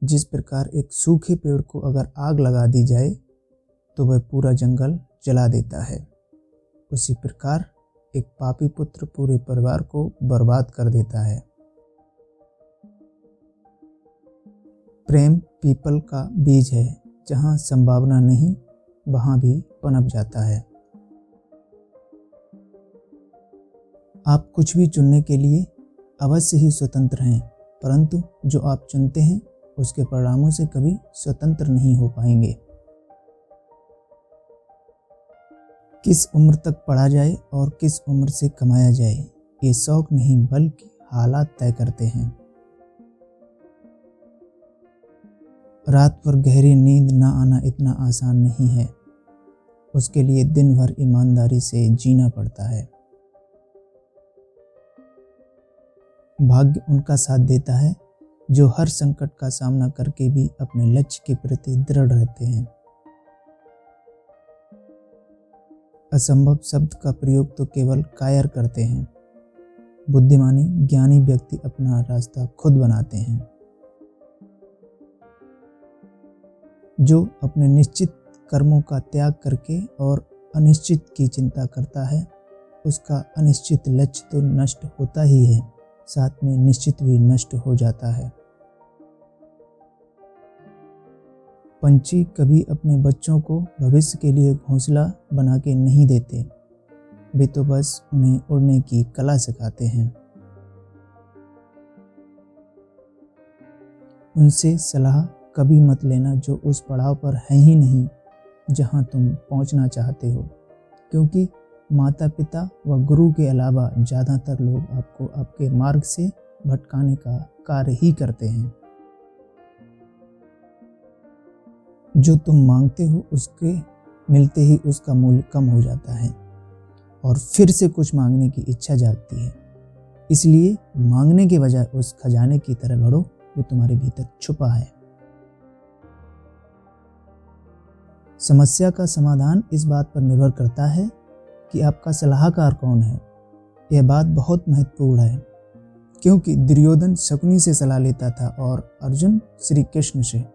जिस प्रकार एक सूखे पेड़ को अगर आग लगा दी जाए तो वह पूरा जंगल जला देता है, उसी प्रकार एक पापी पुत्र पूरे परिवार को बर्बाद कर देता है। प्रेम पीपल का बीज है, जहाँ संभावना नहीं वहाँ भी पनप जाता है। आप कुछ भी चुनने के लिए अवश्य ही स्वतंत्र हैं, परंतु जो आप चुनते हैं उसके परिणामों से कभी स्वतंत्र नहीं हो पाएंगे। किस उम्र तक पढ़ा जाए और किस उम्र से कमाया जाए, ये शौक नहीं बल्कि हालात तय करते हैं। रात भर गहरी नींद ना आना इतना आसान नहीं है, उसके लिए दिन भर ईमानदारी से जीना पड़ता है। भाग्य उनका साथ देता है जो हर संकट का सामना करके भी अपने लक्ष्य के प्रति दृढ़ रहते हैं। असंभव शब्द का प्रयोग तो केवल कायर करते हैं, बुद्धिमानी ज्ञानी व्यक्ति अपना रास्ता खुद बनाते हैं। जो अपने निश्चित कर्मों का त्याग करके और अनिश्चित की चिंता करता है, उसका अनिश्चित लक्ष्य तो नष्ट होता ही है, साथ में निश्चित भी नष्ट हो जाता है। पंछी कभी अपने बच्चों को भविष्य के लिए घोंसला बना के नहीं देते, वे तो बस उन्हें उड़ने की कला सिखाते हैं। उनसे सलाह कभी मत लेना जो उस पड़ाव पर है ही नहीं जहां तुम पहुंचना चाहते हो, क्योंकि माता पिता व गुरु के अलावा ज़्यादातर लोग आपको आपके मार्ग से भटकाने का कार्य ही करते हैं। जो तुम मांगते हो उसके मिलते ही उसका मूल्य कम हो जाता है और फिर से कुछ मांगने की इच्छा जागती है। इसलिए मांगने के बजाय उस खजाने की तरह बढ़ो जो तुम्हारे भीतर छुपा है। समस्या का समाधान इस बात पर निर्भर करता है कि आपका सलाहकार कौन है। यह बात बहुत महत्वपूर्ण है, क्योंकि दुर्योधन शकुनी से सलाह लेता था और अर्जुन श्री कृष्ण से।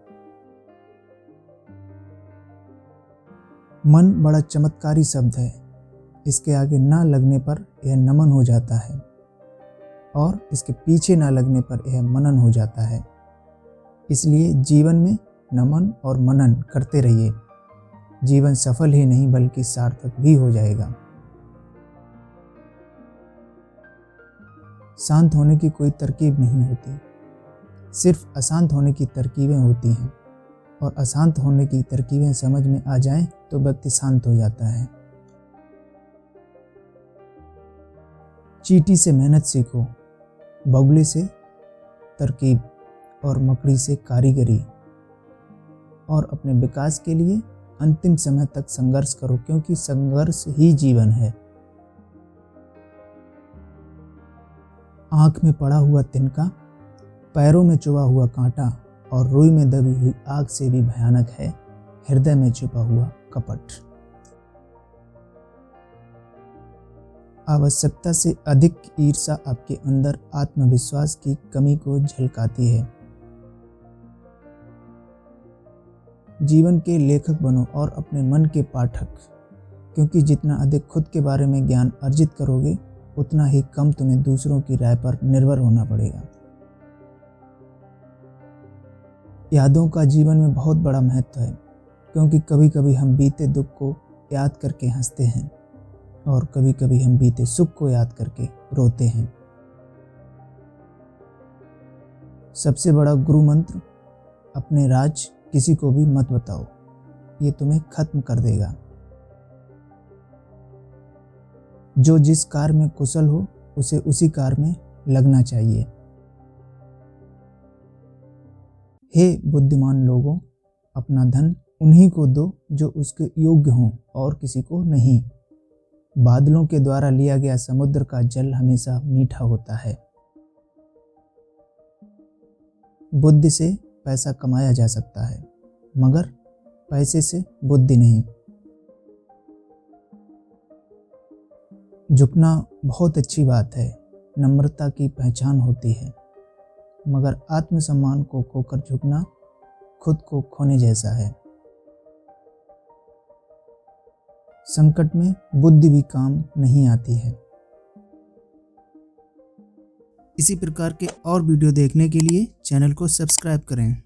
मन बड़ा चमत्कारी शब्द है, इसके आगे ना लगने पर यह नमन हो जाता है और इसके पीछे ना लगने पर यह मनन हो जाता है। इसलिए जीवन में नमन और मनन करते रहिए, जीवन सफल ही नहीं बल्कि सार्थक भी हो जाएगा। शांत होने की कोई तरकीब नहीं होती, सिर्फ अशांत होने की तरकीबें होती हैं, और अशांत होने की तरकीबें समझ में आ जाएं तो व्यक्ति शांत हो जाता है। चींटी से मेहनत सीखो, बगुले से तरकीब और मकड़ी से कारीगरी, और अपने विकास के लिए अंतिम समय तक संघर्ष करो, क्योंकि संघर्ष ही जीवन है। आंख में पड़ा हुआ तिनका, पैरों में चुभा हुआ कांटा और रुई में दबी हुई आग से भी भयानक है हृदय में छिपा हुआ कपट। आवश्यकता से अधिक ईर्ष्या आपके अंदर आत्मविश्वास की कमी को झलकाती है। जीवन के लेखक बनो और अपने मन के पाठक, क्योंकि जितना अधिक खुद के बारे में ज्ञान अर्जित करोगे उतना ही कम तुम्हें दूसरों की राय पर निर्भर होना पड़ेगा। यादों का जीवन में बहुत बड़ा महत्व है, क्योंकि कभी कभी हम बीते दुख को याद करके हंसते हैं और कभी कभी हम बीते सुख को याद करके रोते हैं। सबसे बड़ा गुरु मंत्र, अपने राज किसी को भी मत बताओ, ये तुम्हें खत्म कर देगा। जो जिस कार्य में कुशल हो उसे उसी कार्य में लगना चाहिए। हे बुद्धिमान लोगों, अपना धन उन्हीं को दो जो उसके योग्य हों और किसी को नहीं। बादलों के द्वारा लिया गया समुद्र का जल हमेशा मीठा होता है। बुद्धि से पैसा कमाया जा सकता है, मगर पैसे से बुद्धि नहीं। झुकना बहुत अच्छी बात है, नम्रता की पहचान होती है। मगर आत्मसम्मान को खोकर झुकना खुद को खोने जैसा है। संकट में बुद्धि भी काम नहीं आती है। इसी प्रकार के और वीडियो देखने के लिए चैनल को सब्सक्राइब करें।